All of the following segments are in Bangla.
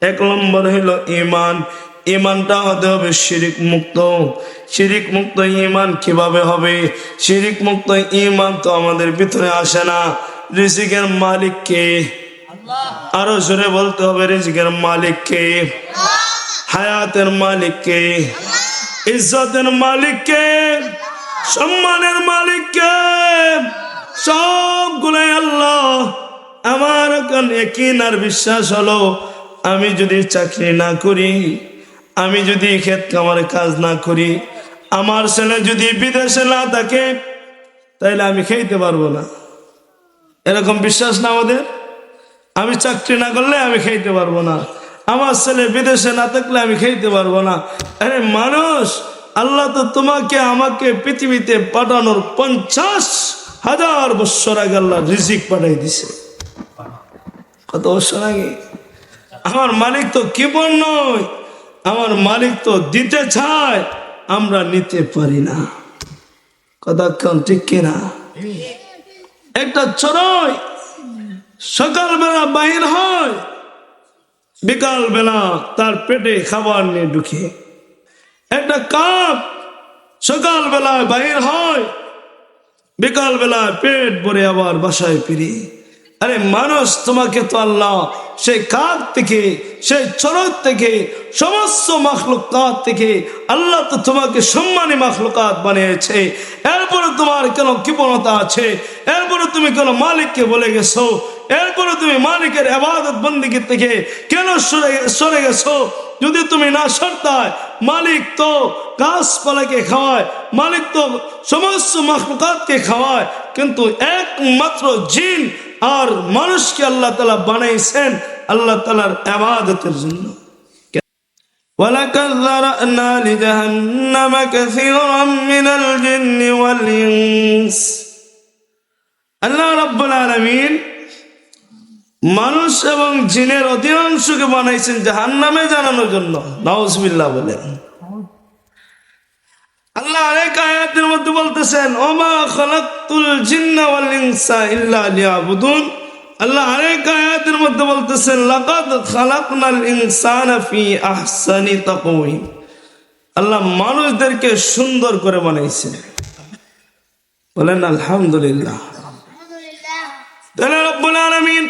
এক নম্বর হলো ঈমান। ঈমানটা হতে হবে শিরিক মুক্ত। শিরিক মুক্ত ঈমান কিভাবে হবে? শিরিক মুক্ত ঈমান তো আমাদের ভিতরে আসে না। রিজিকের মালিক কে? আরো জোরে বলতে হবে, রিজিকের মালিক কে? হায়াতের মালিক কে? ইজ্জতের মালিক কে? সম্মানের মালিক কে? সবগুলাই আল্লাহ। আমার এখন ইয়াকিন আর বিশ্বাস হলো, আমি যদি চাকরি না করি, আমি যদি ক্ষেত খামারে কাজ না করি, আমার ছেলে যদি বিদেশে না থাকে, তাইলে আমি খেতে পারবো না। এরকম বিশ্বাস না আমাদের? আমি চাকরি না করলে আমি খেতে পারবো না, আমার ছেলে বিদেশে না থাকলে আমি খেতে পারবো না। আরে মানুষ, আল্লাহ তো তোমাকে আমাকে পৃথিবীতে পাঠানোর 50,000 বছর আগে আল্লাহ রিজিক পাঠাই দিছে। কত বছর আগে? আমার মালিক তো কিবর নয়, আমার মালিক তো দিতে চায়, আমরা নিতে পারি না। কতক্ষণ ঠিক কিনা? একটা চড়াই সকালবেলা বাহির হয়, বিকালবেলা তার পেটে খাবার নিয়ে ঢুকে। একটা কাপ সকালবেলা বাহির হয়, বিকালবেলা পেট ভরে আবার বাসায় ফিরে। আরে মানুষ, তোমাকে তো আল্লাহ সেই কাক থেকে, সেই চরক থেকে, সমস্ত মাখলুকাত থেকে আল্লাহ তো তোমাকে সম্মানী মাখলুকাত বানিয়েছে। এরপরে তোমার কেন কৃপণতা আছে? এরপরে তুমি কেন মালিককে বলে গেছো? এরপরে তুমি মালিকের ইবাদত বন্দেগী থেকে কেন সরে গেছো? যদি তুমি না সরতায়, মালিক তো গাছপালাকে খাওয়ায়, মালিক তো সমস্ত মাখলুকাতকে খাওয়ায়, কিন্তু একমাত্র জিন আর মানুষকে আল্লাহ তাআলা বানাইছেন আল্লাহ তাআলার ইবাদতের জন্য। ওয়ালাকাদ যারানা লিজাহান্নামা কাসীরাম মিনাল জিন্নি ওয়াল ইনস। আল্লাহ রাব্বুল আলামিন মানুষ এবং জিনের অধিকাংশকে বানাইছেন জাহান্নামে জানানোর জন্য। নাউজুবিল্লাহ বলেন। আল্লাহ আরেক আয়াতের মধ্যে বলতেছেন, ওমা খালাকতুল জিন্না ওয়াল ইনসা ইল্লা লিয়াবুদুন। আল্লাহ আরেক আয়াতের মধ্যে বলতেছেন, লাকাদ খালাকনাল ইনসানা ফি আহসানি তাকওয়িম। আল্লাহ মানুষদেরকে সুন্দর করে বানাইছে। বলেন আলহামদুলিল্লাহ। আল্লাহ রাব্বুল আলামিন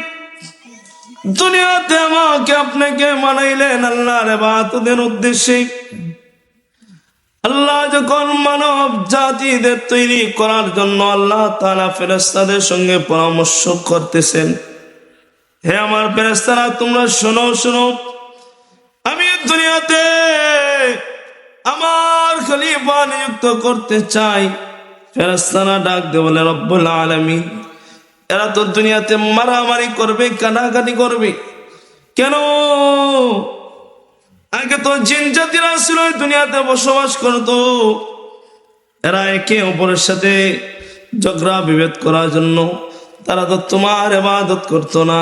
দুনিয়াতে আমাকে আপনাকে বানাইলেন আল্লাহর ইবাদতের উদ্দেশ্যে। আল্লাহ যখন মানব জাতিদের তৈরি করার জন্য আল্লাহ তাআলা ফেরেশতাদের সঙ্গে পরামর্শ করতেছেন, হে আমার ফেরেশতারা, তোমরা শোনো শোনো, আমি দুনিয়াতে আমার খলিফা নিযুক্ত করতে চাই। ফেরেশতারা ডাক দিয়ে বলে, রব্বুল আলামিন, এরা তো দুনিয়াতে মারামারি করবে, কাটাকাটি করবে, কেন? আগে তো জিন জাতিরা ছিল, দুনিয়াতে বসবাস করতো। এরা একে অপরের সাথে ঝগড়া বিভেদ করার জন্য তারা তো তোমার ইবাদত করতো না।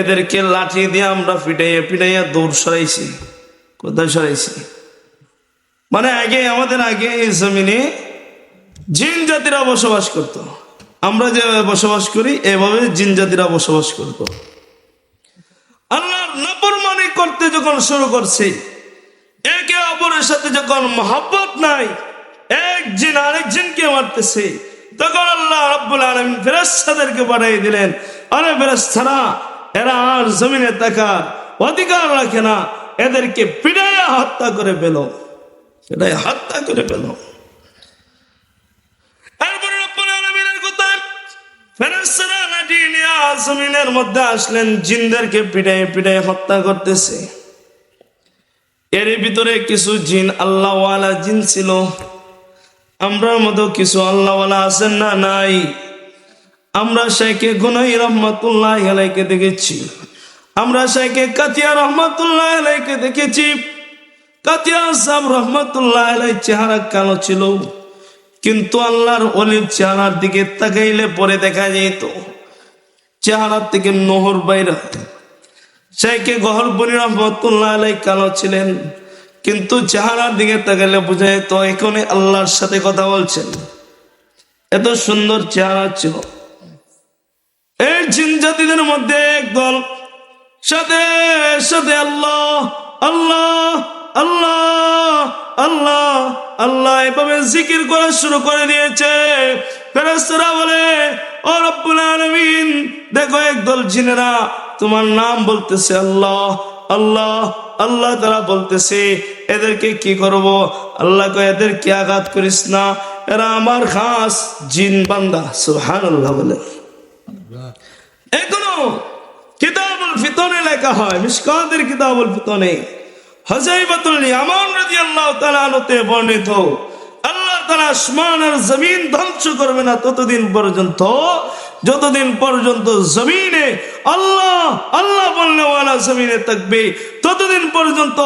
এদেরকে লাঠি দিয়ে আমরা পিটাইয়া পিটাইয়া দৌড় সরাইছি। কোথায় সরাইছি? মানে আমাদের আগে এই জমিনে জিন জাতিরা বসবাস করত। আমরা যেভাবে বসবাস করি এভাবে জিন জাতিরা বসবাস করত। আল্লাহর নাফরমানি করতে যখন শুরু করছে, একে অপরের সাথে যখন মহব্বত নাই, এক জিন আরেক জিনকে মারতেছে, তখন আল্লাহ রাব্বুল আলামিন ফেরেশতাদেরকে পাঠিয়ে দিলেন, আরে ফেরেশতারা, এরা আর জমিনে থাকার অধিকার রাখে না, এদেরকে পিটাইয়া হত্যা করে পেল, সেটাই হত্যা করে পেল। এরপরে রাব্বুল আলামিনের কথা, ফেরেশতারা লাঠি নিয়ে জমিনের মধ্যে আসলেন, জিনদেরকে পিটাইয়া পিটাইয়া হত্যা করতেছে। এর ভিতরে কিছু জিন আল্লাহওয়ালা জিন ছিল। আমরার মতো কিছু আল্লাহওয়ালা আছেন না? নাই। আমরা শাইখে গুনাই রহমাতুল্লাহ আলাইকে দেখেছি, আমরা শাইখে কাতিয়া রহমাতুল্লাহ আলাইকে দেখেছি। কাতিয়া সাহেব রহমাতুল্লাহ আলাই চেহারা কালো ছিল, কিন্তু আল্লাহর ওলির চেহারার দিকে তাকাইলে পরে দেখা যেত চেহারার থেকে নহর বাইরে। শাইখে গহরবনী রহমাতুল্লাহ আলাই কালো ছিলেন, কিন্তু চেহারার দিকে তাকাইলে বোঝা যেত এখানে আল্লাহর সাথে কথা বলছেন। এত সুন্দর চেহারা ছিল। এই জিন জাতিদের মধ্যে একদল সাথে সাথে আল্লাহ আল্লাহ আল্লাহ আল্লাহ আল্লাহ এভাবে জিকির করা শুরু করে দিয়েছে। ফেরেশতারা বলে, ও রব্বুল আলামিন, দেখো একদল জিনেরা তোমার নাম বলতেছে আল্লাহ আল্লাহ আল্লাহ। তারা বলতেছে এদেরকে কি করব? আল্লাহ কয়, এদেরকে আঘাত করিস না, এরা আমার খাস জিন বান্দা। সুবহানাল্লাহ বলে। এখনো কিতাবুল ফিতনে লেখা হয়, মিশকাতের কিতাবুল ফিতনে হুযায়ফাতুল ইয়ামান রাদিয়াল্লাহু তাআলা আনতে বর্ণিত, আল্লাহ তাআলা আসমান আর জমিন ধ্বংস করবে না ততদিন পর্যন্ত, যতদিন পর্যন্ত জমিনে আল্লাহ আল্লাহ বললে ওয়ালা জমিনে থাকবে, ততদিন পর্যন্ত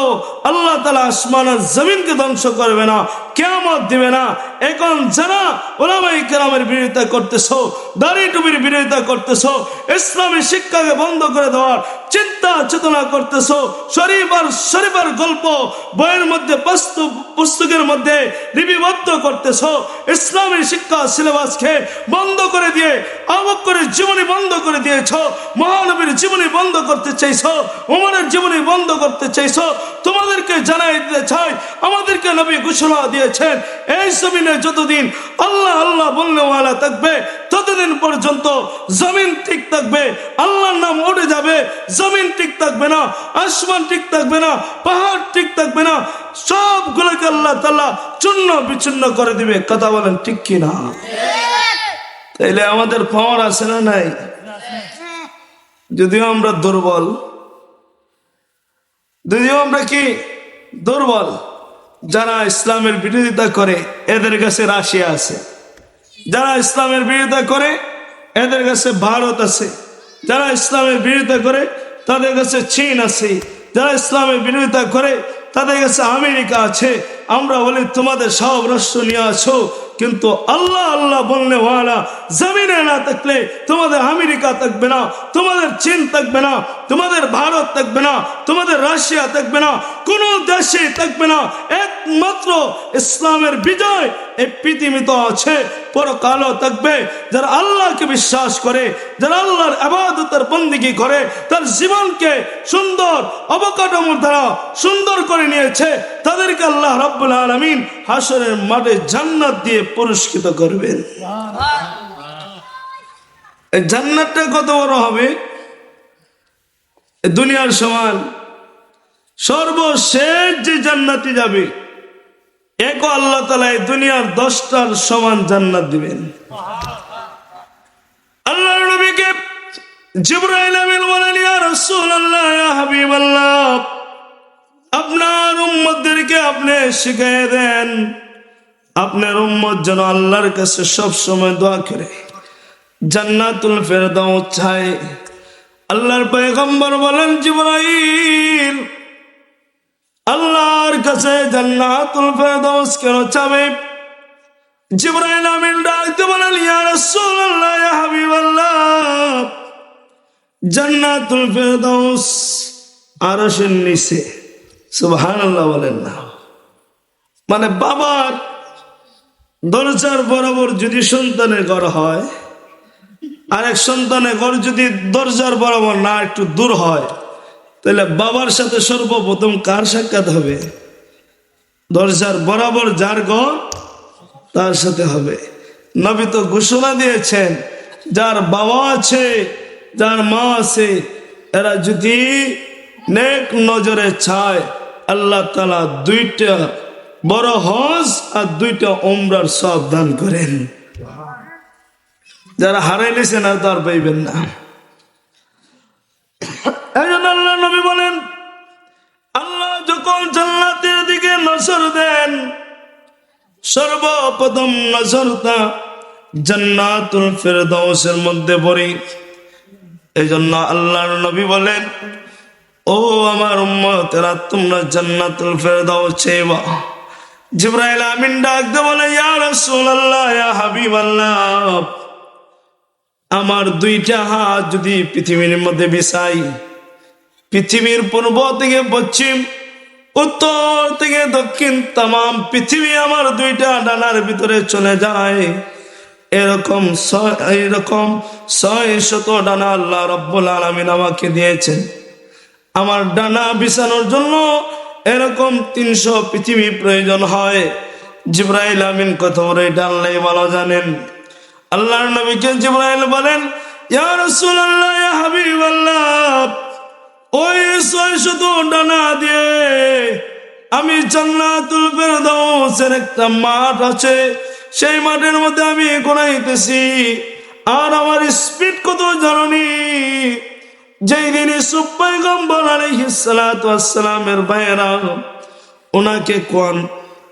আল্লাহ তাআলা আসমান আর জমিনকে ধ্বংস করবে না, কিয়ামত দিবে না। এখন যারা উলামায়ে কেরামের বিরোধিতা করতেছো, দাড়ি টুপির বিরোধিতা করতেছো, ইসলামী শিক্ষাকে বন্ধ করে দেওয়ার চিন্তা চেতনা করতেছো, শরীফার গল্প বইয়ের মধ্যে পুস্তকের মধ্যে লিপিবদ্ধ করতেছো, ইসলামী শিক্ষা সিলেবাসকে বন্ধ করে দিয়ে আবু বকরের জীবনী বন্ধ করে দিয়েছো, মহানবীর জীবনী বন্ধ করতে চাইছো, ওমরের জীবনী বন্ধ করতে চাইছো। তোমাদেরকে জানাই দিতে চাই, আমাদেরকে নবী ঘোষণা দিয়েছেন, এই জমিনে যতদিন আল্লাহ আল্লাহ বললে ওয়ালা থাকবে ততদিন পর্যন্ত জমিন ঠিক থাকবে, আল্লাহর নাম উঠে যাবে, জমিন ঠিক থাকবে না, আসমান ঠিক থাকবে না, পাহাড় ঠিক থাকবে না, সবগুলোকে আল্লাহ তাআলা চূর্ণ বিচূর্ণ করে দিবে। কথা বলেন ঠিক কি না? তাইলে আমাদের পাওয়ার আছে না নাই? যদিও আমরা দুর্বল, যদিও আমরা কি দুর্বল, যারা ইসলামের বিরোধিতা করে এদের কাছে রাশিয়া আছে, যারা ইসলামের বিরোধিতা করে এদের কাছে ভারত আছে, যারা ইসলামের বিরোধিতা করে তাদের কাছে চীন আছে, যারা ইসলামের বিরোধিতা করে তাদের কাছে আমেরিকা আছে। আমরা বলি তোমাদের সব রাষ্ট্র নিয়ে আছো, কিন্তু আল্লাহ আল্লাহ বললে ওয়ালা জমিনে না থাকলে তোমাদের আমেরিকা থাকবে না, তোমাদের চীন থাকবে না, তোমাদের ভারত থাকবে না, তোমাদের রাশিয়া থাকবে না, কোন দেশে থাকবে না। একমাত্র ইসলামের বিজয় এই পৃথিবীতে আছে, পরকালও থাকবে। যারা আল্লাহকে বিশ্বাস করে, যারা আল্লাহর ইবাদতের বন্দেগী করে, তার জীবনকে সুন্দর অবকাঠামোর দ্বারা সুন্দর করে নিয়েছে, তাদেরকে আল্লাহ রাব্বুল আলামিন হাসরের মাঠে জান্নাত দিয়ে পুরস্কৃত করবেন। এই জান্নাতটা কত বড় হবে? দুনিয়ার সমান সর্বশেষ যে জান্নাতে যাবে, এক আল্লাহ তাআলা এই দুনিয়ার 10টার সমান জান্নাত দিবেন। আল্লাহর নবীকে জিবরাইল আমিন বলেন, ইয়া রাসূলুল্লাহ, ইয়া হাবিবাল্লাহ, আপনার উম্মতদেরকে আপনি শিখিয়ে দেন, আপনার উম্মত যেন আল্লাহর কাছে সব সময় দোয়া করে জান্নাতুল ফেরদাউস চায়। আল্লাহর পয়গম্বর বলেন, জিবরাইল আল্লাহর কাছে জান্নাতুল ফেরদাউস কেন চাবে? জিবরাইল আমিন ডাকতে বলেন, ইয়া রাসূলুল্লাহ, ইয়া হাবিবাল্লাহ, জান্নাতুল ফেরদাউস আরশের নিচে। সুবহানাল্লাহ বলেন না? মানে বাবার দরজার বরাবর যদি সন্তানের ঘর হয়, আরেক সন্তানের ঘর যদি দরজার বরাবর না একটু দূর হয়, তাহলে বাবার সাথে সর্বপ্রথম কার সাক্ষাৎ হবে? দরজার বরাবর যার ঘর তার সাথে হবে। নবী তো ঘোষণা দিয়েছেন, যার বাবা আছে, যার মা আছে, এরা যদি নেক নজরে চায়, আল্লাহ তাআলা 2টা বড় হজ আর 2টা উমরার সওয়াব দান করেন। যারা হারাইলেছেন আর তার পাইবেন না। একজন আল্লাহ নবী বলেন, আল্লাহ যখন জান্নাতের দিকে নজর দেন, সর্বপ্রথম নজরটা জান্নাতুল ফেরদাউসের মধ্যে পড়ে। এই জন্য আল্লাহর নবী বলেন, ও আমার উম্মতেরা, তোমরা জান্নাতুল ফেরদাউস চাইবা। জিবরাইল আমিন ডাকতে বলে, ইয়া রাসূলুল্লাহ, ইয়া হাবিবাল্লাহ, আমার 2টা হাত যদি পৃথিবীর মধ্যে বিছাই, পৃথিবীর পূর্ব থেকে পশ্চিম, উত্তর থেকে দক্ষিণ, তাম পৃথিবী আমার 2টা ডানার ভিতরে চলে যায়, এরকম 600 ডানা আল্লাহ রাব্বুল আলামিন আমাকে দিয়েছেন। আমার ডানা বিছানোর জন্য এরকম 300 পৃথিবী প্রয়োজন হয়। জিবরাইল আমিন কত বড় ডানলাই ভালো জানেন। আল্লাহর নবীকে জিবরাইল বলেন, ইয়া রাসূলুল্লাহ, ইয়া হাবিবাল্লাহ, ওই 600 ডানা দিয়ে আমি জান্নাতুল ফেরদাউসের একটা মাঠ আছে, সেই মাঠের মধ্যে আমি ঘোরাইতেছি। আর আমার স্পিড কত জানি, যেই দিন ইউসুফ পয়গম্বর আলাইহিস সালাতু ওয়াস সালামের ভাইয়েরা ওনাকে কোন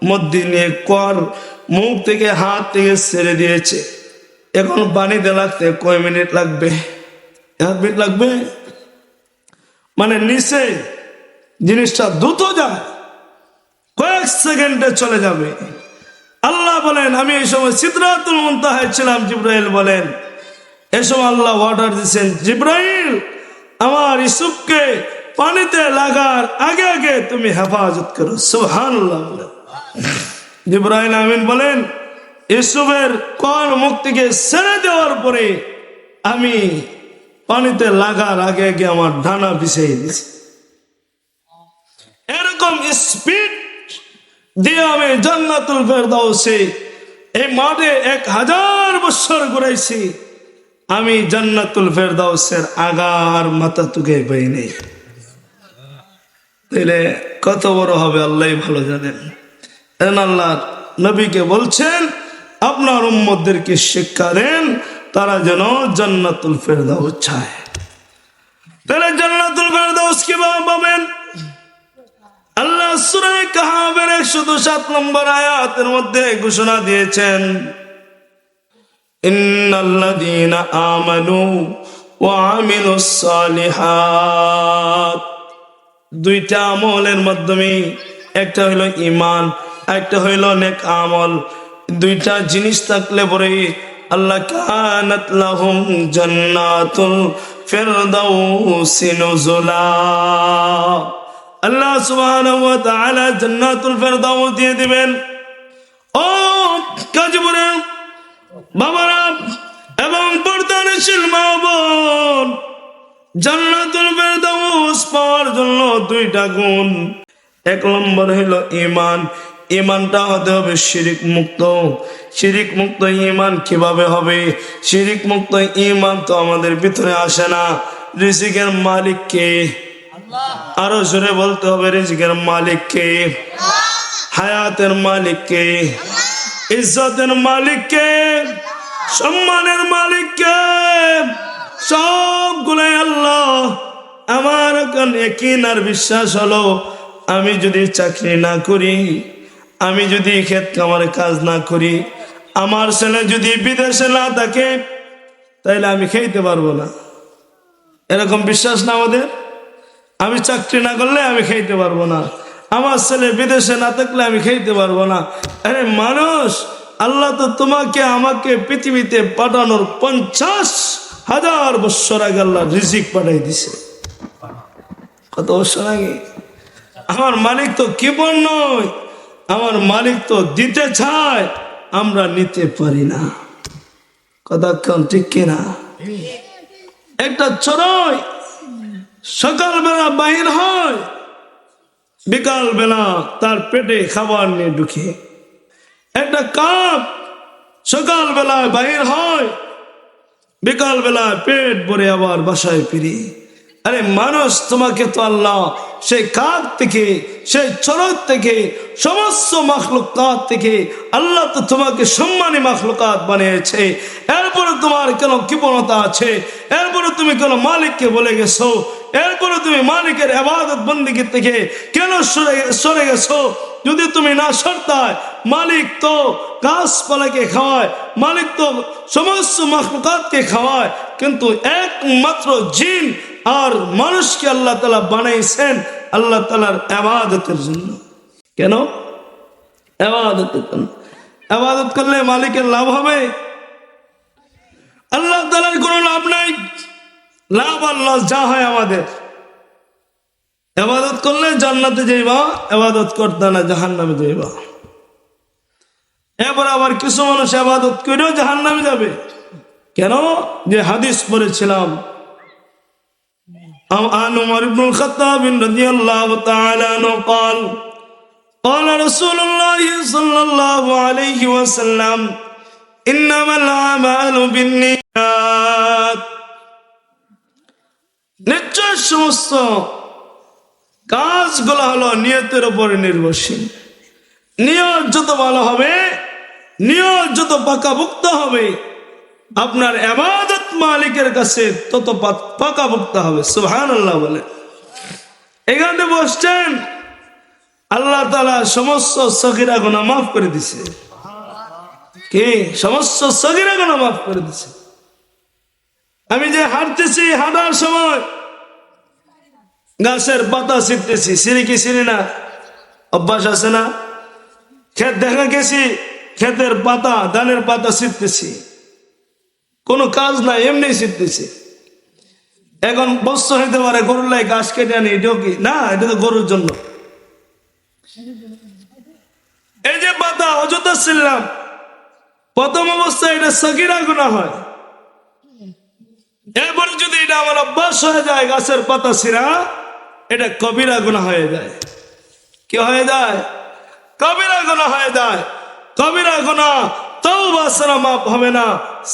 মধ্যে নিয়ে কোর মুখ থেকে হাত থেকে ছেড়ে দিয়েছে। এখন পানিতে লাগতে কয় মিনিট লাগবে? 1 মিনিট লাগবে? মানে নিচে জিনিসটা দ্রুত যায়, কয়েক সেকেন্ডে চলে যাবে। আল্লাহ বলেন, আমি এই সময় সিদরাতুল মুনতাহায় ছিলাম। জিবরাইল বলেন, এসব আল্লাহ অর্ডার দিচ্ছেন, জিবরাইল আমার ইউসুফকে পানিতে লাগার আগে আগে তুমি হেফাজত করো। সুবহানাল্লাহ। জিবরাইল আমিন বলেন, ইউসুফের কোন মুখ থেকে ছেড়ে দেওয়ার পরে আমি পানিতে লাগার আগে আগে আমার ডানা বিছিয়ে দিয়েছি। এরকম স্পিড দিয়ে আমি জান্নাতুল ফেরদাউসে এই মাঠে 1000 বছর ঘুরাইছি। আমি জান্নাতুল ফেরদাউসের আগার মাথা তুকে পাই নেই। তাইলে কত বড় হবে আল্লাহ ভালো জানেন। আল্লাহ নবীকে বলছেন, আপনার উম্মতদেরকে শিক্ষা দেন তারা যেন জান্নাতুল ফেরদাউস চায়। তাহলে জান্নাতুল ফেরদাউস কিভাবে পাবেন? আল্লাহ সূরা কাহাফের 107 নম্বর আয়াতের মধ্যে ঘোষণা দিয়েছেন, ইন্নাল্লাযীনা আমানু ওয়া আমিলুস সালিহাত। 2টা আমলের মাধ্যমে, একটা হলো ঈমান, একটা হলো নেক আমল। 2টা জিনিস থাকলে পরে আল্লাহ কানাত লাহুম জান্নাতুল ফিরদাউসি নুজুলা, আল্লাহ সুবহানাহু ওয়া তাআলা জান্নাতুল ফিরদাউস দিয়ে দিবেন। ও কাজীপুরে বাবারা এবং পর্দানশীল মা বোন, জান্নাতুল ফিরদাউস পাওয়ার জন্য 2টা গুণ। 1 নম্বর হলো ঈমান। ঈমানটা হতে হবে শিরিক মুক্ত। শিরিক মুক্ত ঈমান কিভাবে হবে? শিরিক মুক্ত ঈমান তো আমাদের ভিতরে আসে না। রিজিকের মালিক কে? আরো জোরে বলতে হবে, রিজিকের মালিক কে? হায়াতের মালিক কে? ইজ্জতের মালিক কে? সম্মানের মালিক কে? সবগুলাই আল্লাহ। আমার এখন ইয়াকিন আর বিশ্বাস হলো, আমি যদি চাকরি না করি, আমি যদি ক্ষেত খামারে কাজ না করি, আমার ছেলে যদি বিদেশে না থাকে, তাইলে আমি খাইতে পারবো না। এরকম বিশ্বাস না আমাদের? আমি চাকরি না করলে আমি খাইতে পারবো না, আমার ছেলে বিদেশে না থাকলে আমি খাইতে পারবো না। আরে মানুষ, আল্লাহ তো তোমাকে আমাকে পৃথিবীতে পাঠানোর 50,000 বছর আগে আল্লাহ রিজিক পাঠাই দিছে। কত বছর আগে? আমার মালিক তো কৃপণ নয়, আমার মালিক তো দিতে চায়, আমরা নিতে পারি না। কতক্ষণ ঠিক কিনা? একটা চড়াই সকালবেলা বাহির হয়, বিকাল বেলা তার পেটে খাবার নিয়ে ঢুকে। একটা কাক সকাল বেলায় বাহির হয়, বিকাল বেলায় পেট ভরে আবার বাসায় ফিরে। আরে মানুষ, তোমাকে তো আল্লাহ সেই কাক থেকে, সেই চড়ক থেকে, সমস্ত মাখলুকাত থেকে আল্লাহ তো তোমাকে সম্মানী মাখলুকাত বানিয়েছে। এরপরে তোমার কেন কৃপণতা আছে? এরপরে তুমি কেন মালিককে বলে গেছো? এরপরে তুমি মালিকের ইবাদত বন্দেগী থেকে কেন সরে গেছো? যদি তুমি না সরতায়, মালিক তো গাছপালাকে খাওয়ায়, মালিক তো সমস্ত মাখলুকাতকে খাওয়ায়, কিন্তু একমাত্র জিন আর মানুষকে আল্লাহ তাআলা বানাইছেন আল্লাহ তাআলার ইবাদতের জন্য। কেন? ইবাদতের জন্য। ইবাদত করলে মালিকের লাভ হবে? আল্লাহ তাআলার কোনো লাভ নাই। লাভ আর লস যা হয় আমাদের। ইবাদত করলে জান্নাতে যাইবা, ইবাদত করতে না জাহান্নামে যাইবা। এবার আবার কিছু মানুষ ইবাদত করেও জাহান্নামে যাবে। কেন? যে হাদিস পড়েছিলাম, عن عمر بن الخطاب رضي الله تعالى عنه قال قال رسول الله صلى الله عليه وسلم إنما الأعمال بالنيات নিশ্চয় সমস্ত কাজগুলো হলো নিয়তের উপরে নির্ভরশীল। নিয়ত যত ভালো হবে, নিয়ত যত পাকাপোক্ত হবে, আপনার ইবাদত মালিকের কাছে তত পাকাপোক্ত হবে। সুবহানাল্লাহ বলে। এখানে বসছেন, আল্লাহ তাআলা সমস্ত সগীরা গুনাহ মাফ করে দিয়েছে। কি সমস্ত সগীরা গুনাহ মাফ করে দিয়েছে। আমি যে হাঁটতেছি, হাঁটার সময় গাছের পাতা ছিঁড়তেছি, ছিঁড়ি কি ছিঁড়ি না? অভ্যাস আছে না? ক্ষেত দেখা গেছি, ক্ষেতের পাতা, ধানের পাতা ছিঁড়তেছি, কোনো কাজ নাই, এমনি ছিঁড়তেছি। এখন বস্ত হইতে পারে গরুর লাই ঘাস কেটে আনি, এটাও কি না? এটা তো গরুর জন্য। এই যে পাতা অযথা ছিঁড়লাম, প্রথম অবস্থায় এটা সগীরা গুনাহ হয়। এরপরে যদি এটা আমার অভ্যাস হয়ে যায় গাছের পাতা ছিঁড়া, এটা কবিরা গুনাহ হয়ে যায়। কি হয়ে যায়? কবিরা গুনাহ হয়ে যায়। কবিরা গুনাহ তওবা ছাড়া মাফ হবে না।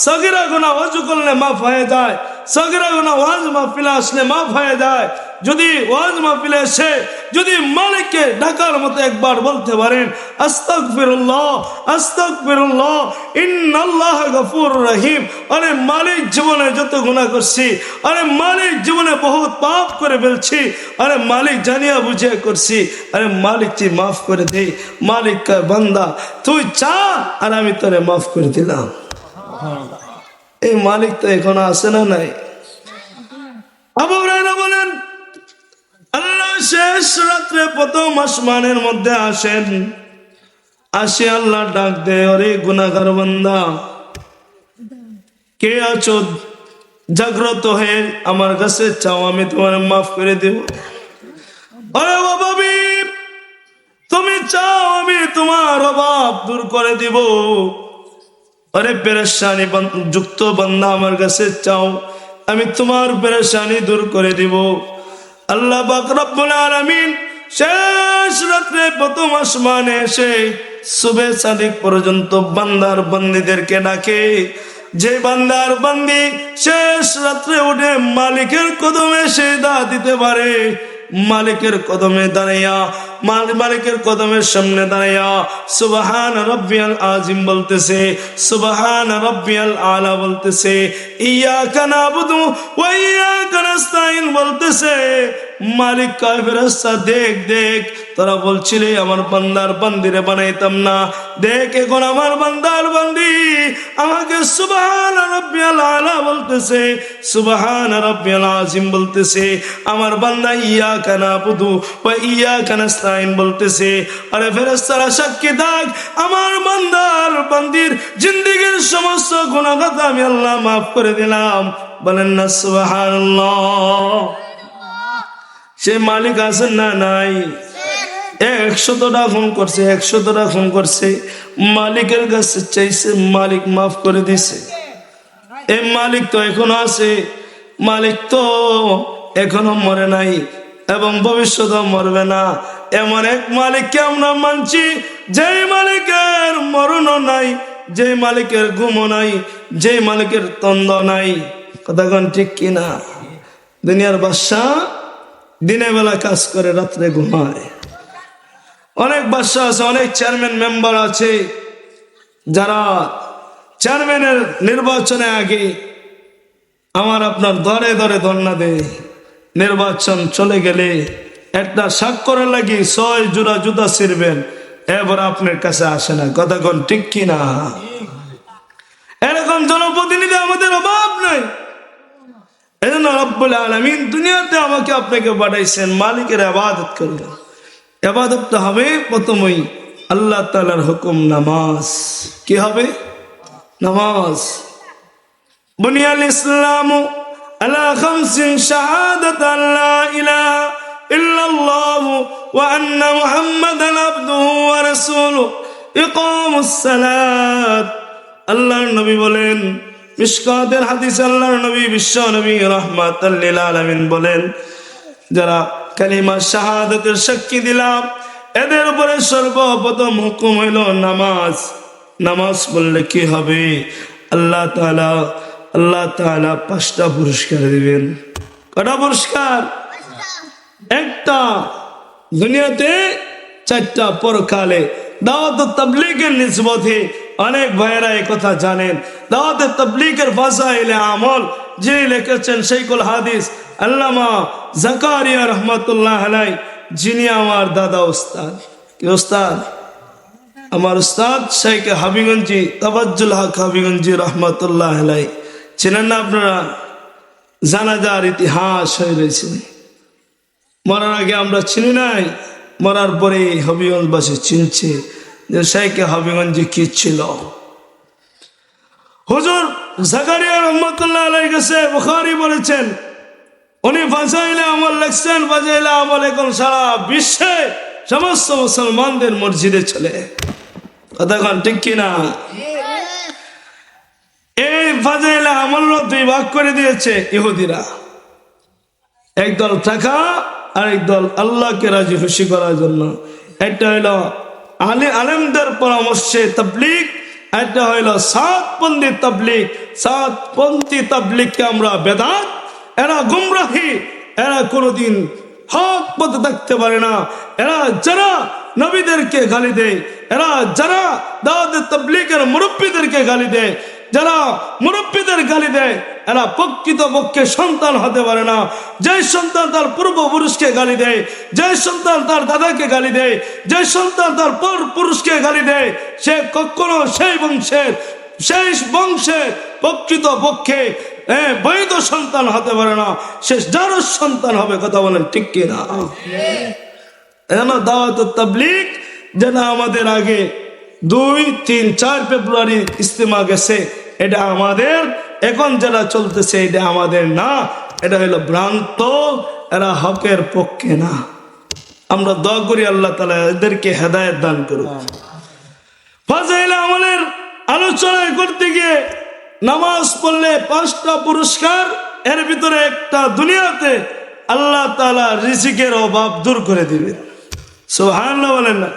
সগীরা গুনাহ ওযু করলে মাফ হয়ে যায়। সগীরা গুনাহ ওয়াজ মাহফিলে আসলে মাফ হয়ে যায়। যদি ওয়াজ মাহফিলে এসে যদি মালিককে ডাকার মতো একবার বলতে পারেন আস্তাগফিরুল্লাহ আস্তাগফিরুল্লাহ ইন্নাল্লাহা গফুরুর রহিম, আরে মালিক জীবনে যত গুনাহ করছি, আরে মালিক জীবনে বহুত পাপ করে ফেলছি, আরে মালিক জানিয়া বুঝিয়া করছি, আরে মালিক তুই মাফ করে দে। মালিক কয় বান্দা তুই চা আর আমি তোরে মাফ করে দিলাম। এই মালিক তো এখনো আসে না নাই? আবু হুরায়রা বলেন আল্লাহ শেষ রাত্রে প্রথম আসমানের মধ্যে আসেন, আসে আল্লাহ ডাক দে, ওরে গুনাহগার বান্দা কে আছো? জাগ্রত হয়ে আমার কাছে চাও, আমি তোমার মাফ করে দেব। আরে বাবাবি তুমি চাও, আমি তোমার অভাব দূর করে দিব। আরে পেরেশানি যুক্ত বান্দা আমার কাছে চাও, আমি তোমার পেরেশানি দূর করে দিব। আল্লাহ পাক রব্বুল আলামিন শেষ রাত্রে প্রথম আসমানে এসে সুবে সাদিক পর্যন্ত বান্দার বান্দীদেরকে ডাকে। যে বান্দার বান্দি শেষ রাত্রে উঠে মালিকের কদমে সেজদা দিতে পারে, মালিকের কদমে দাঁড়াইয়া, মালিকের কদমের সামনে দাঁড়াইয়া সুবহান রাব্বিয়াল আযিম বলতেছে, সুবহান রাব্বিয়াল আলা বলতেছে, ইয়াকা নাবুদু ওয়া ইয়াকা নাস্তাইন বলতেছে। মালিক কয় ফেরেশতা দেখ দেখ, তোরা বলছিলে আমার বান্দার বান্দিরে বানাইতাম না, দেখ এখন আমার বান্দার বান্দি আমাকে সুবহান রাব্বিয়াল আলা বলতেছে, সুবহান রাব্বিয়াল আযিম বলতেছে। আমার বান্দা ইয়াকা নাবুদু ওয়া ইয়াকা নাস্তাইন বলতেছে। আরে ফেরেশতারা সাক্ষী থাক, আমার বান্দার বান্দির জিন্দেগীর সমস্ত গুনাহ খাতা আমি আল্লাহ মাফ করে দিলাম। বলেন না সুবহানাল্লাহ। সে মালিক আছেন না নাই? 100টা খুন করছে, 100টা খুন করছে, মালিকের কাছে চাইছে, মালিক মাফ করে দিছে। এই মালিক তো এখনো আছে, মালিক তো এখনো মরে নাই এবং ভবিষ্যতেও মরবে না। এমন এক মালিককে আমরা মানছি, যে মালিকের মরণও নাই, যে মালিকের ঘুমও নাই, যে মালিকের তন্দ্র নাই। কথা কোন ঠিক কিনা? দুনিয়ার বাদশা দিনের বেলা কাজ করে, রাত্রে ঘুমায়। অনেক বাদশা আছে, অনেক চেয়ারম্যান মেম্বার আছে যারা চেয়ারম্যানের নির্বাচনে আগে আমার আপনার দরে দরে ধর্ণা দেয়। নির্বাচন চলে গেলে একটা স্বাক্ষরের লাগি 6 জোড়া জুতা ছিড়বেন, এবার আপনার কাছে আসে না। কথা কোন ঠিক কিনা? এরকম জনপ্রতিনিধি আমাদের অভাব নাই। এজন্য রব্বুল আলামিন দুনিয়াতে আমাকে আপনাকে পাঠাইছেন মালিকের ইবাদত করবেন। ইবাদতটা হবে প্রথমেই আল্লাহ তাআলার হুকুম, নামাজ। কি হবে? নামাজ। বুনিয়াল ইসলামু আলা খামসিন শাহাদাত আল্লা ইলাহা ইল্লাল্লাহ ওয়া আন্না মুহাম্মাদান আবদুহু ওয়া রাসূলুহু ইকামুস সালাত। আল্লাহর নবী বলেন, মিশকাতের হাদিস আল্লাহর নবী বিশ্ব নবী রাহমাতাল লিল আলামিন বলেন, যারা কালিমা শাহাদাতের সাক্ষী দিলাম এদের উপরে সর্বপ্রথম হুকুম হইল নামাজ। নামাজ পড়লে কি হবে? আল্লাহ তাআলা 5টা পুরস্কার দিবেন। কটা পুরস্কার? একটা দুনিয়াতে, 4টা পরকালে। দাওয়াত তাবলীগের নিসবতে অনেক ভাইয়েরা এই কথা জানেন। দাওয়াত তাবলীগের ফাজাইলে আমল যিনি লিখেছেন শাইখুল হাদিস আল্লামা জাকারিয়া রহমাতুল্লাহ আলাইহি, যিনি আমার দাদা উস্তাদ। কি উস্তাদ? আমার উস্তাদ শেখ হাবিগঞ্জি তাবাজ্জুল হক হাবিগঞ্জি রহমাতুল্লাহ আলাইহি। চেনেন না আপনারা? জানাজার ইতিহাস হয়ে রয়েছে। মরার আগে আমরা চিনি নাই, মরার পরে হবিগঞ্জবাসী চিনছে যে শেখ হবিগঞ্জি কি ছিল। হুজুর জাকারিয়া রহমাতুল্লাহ আলাইহি কাছে বুখারী বলেছেন, উনি ফাজাইলে আমল লিখছেন। ফাজাইলে আমল এখন সারা বিশ্বে সমস্ত মুসলমানদের মসজিদে চলে। কথা কন ঠিক কিনা? এই ফাজাইলে আমল 2 ভাগ করে দিয়েছে ইহুদিরা। একদল টাকা আর একদল আল্লাহকে রাজি খুশি করার জন্য। একটা হইলো আলেমদের পরামর্শে তাবলীগ, একটা হইলো সাতপন্থী তাবলীগ। সাতপন্থী তাবলীগকে আমরা বেদাত, এরা গুমরাহি, এরা কোনোদিন হক পথে থাকতে পারে না। এরা যারা নবীদেরকে গালি দেয়, এরা যারা দাওয়াত তাবলীগের মুরব্বীদেরকে গালি দেয়, যারা মুরব্বীদের গালি দেয়, এরা প্রকৃতপক্ষে সন্তান হতে পারে না। যে সন্তান তার পূর্বপুরুষকে গালি দেয়, যে সন্তান তার দাদাকে গালি দেয়, যে সন্তান তার পরপুরুষকে গালি দেয়, সে কখনো সেই বংশের প্রকৃতপক্ষে বৈধ সন্তান হতে পারে না। সে যার সন্তান হবে। কথা বলেন ঠিক কিনা? দাওয়াত তাবলীগ যেন আমাদের আগে 2, 3, 4 ফেব্রুয়ারি ইজতেমা গেছে, এটা আমাদের। এখন যারা চলতেছে এটা আমাদের না, এটা হলো ভ্রান্ত, এরা হকের পক্ষে না। আমরা দোয়া করি আল্লাহ তাআলা এদেরকে হেদায়েত দান করুন। ফাজাইল আমলের আলোচনা করতে গিয়ে নামাজ পড়লে 5টা পুরস্কার, এর ভিতরে একটা দুনিয়াতে আল্লাহ তাআলা রিজিকের অভাব দূর করে দিবেন। সুবহানাল্লাহ বলেন না?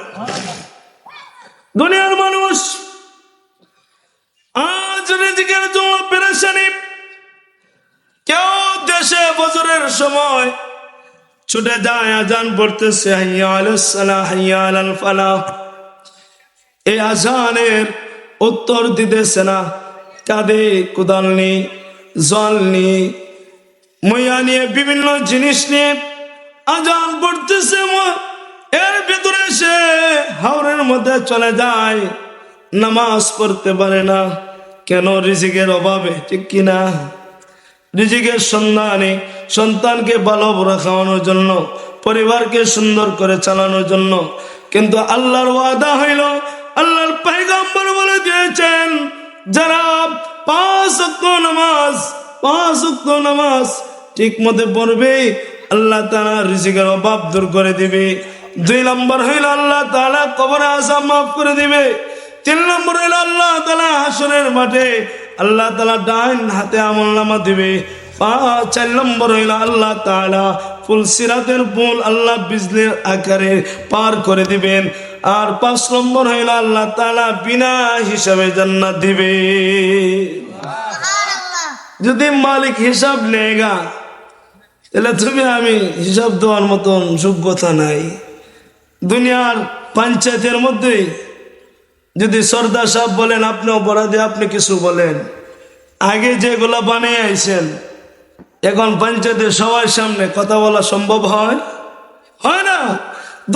দুনিয়ার মানুষ আজ রিজিকের জন্য পেরেশানি। কেউ দেশে ফজরের সময় ছুটে যায়, আজান পড়তেছে, হাইয়া আলাস সালাহ হাইয়া আলাল ফালাহ। এই আজানের উত্তর দিতেছে না। কাঁধে কোদাল নেই, জল নেই, মইয়া নিয়ে বিভিন্ন জিনিস নিয়ে আজান পড়তেছে। এর ভিতরে সে হাওরের মধ্যে চলে যায়, নামাজ পড়তে পারে না। কেন? রিজিকের অভাবে। ঠিক কিনা? রিজিকের সন্ধানে, সন্তানকে ভালো খাওয়ানোর জন্য, পরিবারকে সুন্দর করে চালানোর জন্য। কিন্তু আল্লাহর ওয়াদা হইল, আল্লাহর পয়গম্বর বলে দিয়েছেন, যারা 5 ওয়াক্ত নামাজ ঠিক মতো পড়বে, আল্লাহ তাআলা রিজিকের অভাব দূর করে দিবে। 2 নম্বর হইল আল্লাহ তাআলা কবরে আযাব মাফ করে দিবে। 3 নম্বর হইল আল্লাহ তাআলা হাসরের মাঠে আল্লাহ তাআলা ডান হাতে আমলনামা দিবে। 4 নম্বর হইল আল্লাহ তাআলা ফুলসিরাতের পুল আল্লাহ বিজলির আকারে পার করে দিবেন। আর 5 নম্বর হইল আল্লাহ তাআলা বিনা হিসাবে জান্নাত দিবে। যদি মালিক হিসাব নেগা, তাহলে তুমি আমি হিসাব দেওয়ার মতন যোগ্যতা নাই। দুনিয়ার পঞ্চায়েতের মধ্যে যদি সর্দার সাহেব বলেন আপনি অপরাধী, আপনি কিছু বলেন, আগে যেগুলা বানিয়ে আইছেন, এখন পঞ্চায়েতের সবার সামনে কথা বলা সম্ভব হয় না।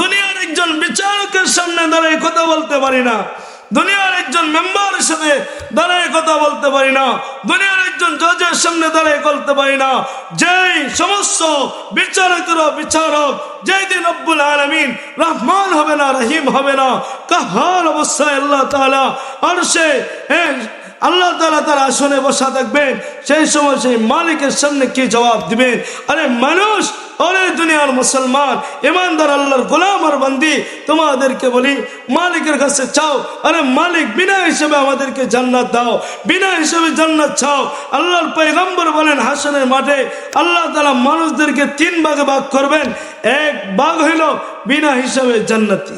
দুনিয়ার একজন বিচারকের সামনে দাঁড়িয়ে কথা বলতে পারি না। দুনিয়ার একজন মেম্বারের সাথে দাঁড়িয়ে কথা বলতে পারি না। দুনিয়ার একজন জজের সামনে দাঁড়িয়ে বলতে পারি না। যেই সমস্ত বিচারক যেই দিন রব্বুল আলামিন রহমান হবে না, রহিম হবে না, কাহার অবস্থায় আল্লাহ তাআলা আরশে আল্লাহ তাআলা তার আসনে বসা থাকবেন, সেই সময় সেই মালিকের সামনে কি জবাব দিবেন? আরে মানুষ ওরে দুনিয়ার মুসলমান ইমানদার আল্লাহর গোলাম আর বান্দি, তোমাদেরকে বলি মালিকের কাছে চাও। আরে মালিক বিনা হিসেবে আমাদেরকে জান্নাত দাও, বিনা হিসেবে জান্নাত চাও। আল্লাহর পয়গম্বর বলেন হাসরের মাঠে আল্লাহ তাআলা মানুষদেরকে 3 ভাগে ভাগ করবেন। এক ভাগ হইল বিনা হিসাবে জান্নাতি।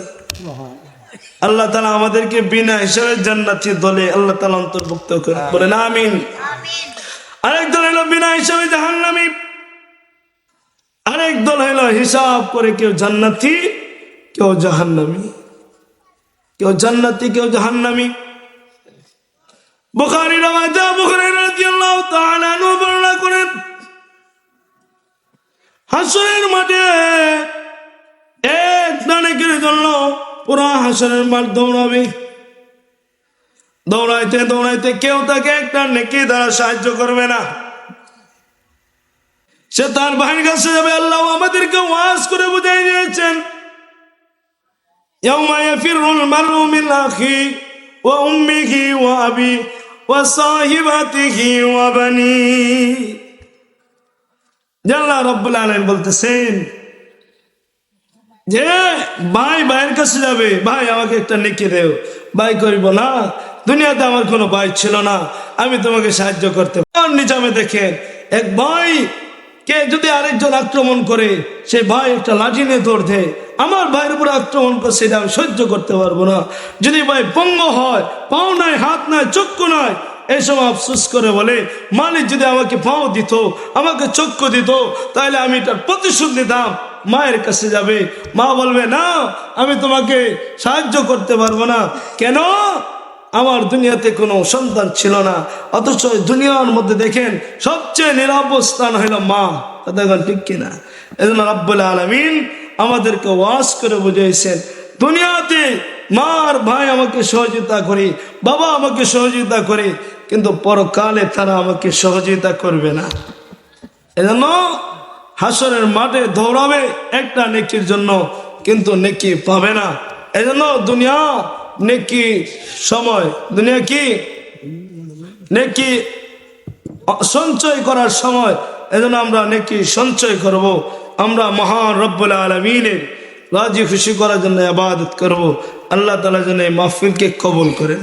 আল্লাহ তাআলা আমাদেরকে বিনা হিসাবে জান্নাতি দলে আল্লাহ তাআলা অন্তর্ভুক্ত করেন, বলেন আমিন। আরেক দল হইল বিনা হিসাবে জাহান্নামী, আরেক দল হইল হিসাব করে কেউ জান্নাতি কেউ জাহান্নামী, কেউ জান্নাতি কেউ জাহান্নামী। বুখারী রওয়ায়াত, আবু হুরায়রা রাদিয়াল্লাহু তাআলা আনহু বর্ণনা করেন হাসরের মাঠে এক নানেকের জন্য পুরা হাসরের মাঠ দৌড়াবে। দৌড়াইতে দৌড়াইতে কেউ তাকে একটা নেকি দ্বারা সাহায্য করবে না। সে তার ভাইয়ের কাছে যাবে। আল্লাহ আমাদেরকে ওয়াজ করে বুঝাই দিয়েছেন, ইয়াউমা ইয়াফিরুল মারউ মিন আখি ওয়া উম্মিহি ওয়া আবি ওয়া সাহিবাতিহি ওয়া বানি। আল্লাহ রাব্বুল আলামিন বলতেছেন যে ভাই ভাইয়ের কাছে যাবে, ভাই আমাকে একটা নেকি দেও। ভাই কইব না, দুনিয়াতে আমার কোনো ভাই ছিল না, আমি তোমাকে সাহায্য করতে। নিজামে দেখেন এক ভাই কে যদি আরেকজন আক্রমণ করে, সে ভাই একটা লাঠি নিয়ে দৌড় দেয়। আমার ভাইয়ের উপরে আক্রমণ করছে, এটা আমি সহ্য করতে পারবো না। যদি ভাই পঙ্গ হয়, পাও নাই, হাত নাই, চক্ষু নাই, এই সময় আফসোস করে বলে মালিক যদি আমাকে পাও দিত, আমাকে চক্ষু দিত, তাহলে আমি এটার প্রতিশোধ নিতাম। মায়ের কাছে যাবে, মা বলবে না, আমি তোমাকে সাহায্য করতে পারবো না। কেন? আমার দুনিয়াতে কোনো সন্তান ছিল না। অথচ দুনিয়ার মধ্যে দেখেন সবচেয়ে নিরাপদ স্থান হইল মা। কথা ঠিক কিনা? এজন্য রাব্বুল আলামিন আমাদেরকে ওয়াজ করে বুঝাইছেন, দুনিয়াতে মা আর ভাই আমাকে সহযোগিতা করে, বাবা আমাকে সহযোগিতা করে, কিন্তু পরকালে তারা আমাকে সহযোগিতা করবে না। এজন্য হাসরের মাঠে দৌড়াবে একটা নেকির জন্য, কিন্তু নেকি পাবে না। এজন্য দুনিয়া নেকি সময়, দুনিয়া কি নেকি সঞ্চয় করার সময়। এজন্য আমরা নেকি সঞ্চয় করব, আমরা মহান রব্বুল আলামিনের রাজি খুশি করার জন্য ইবাদত করব। আল্লাহ তাআলা যেন এই মাহফিলকে কবুল করেন।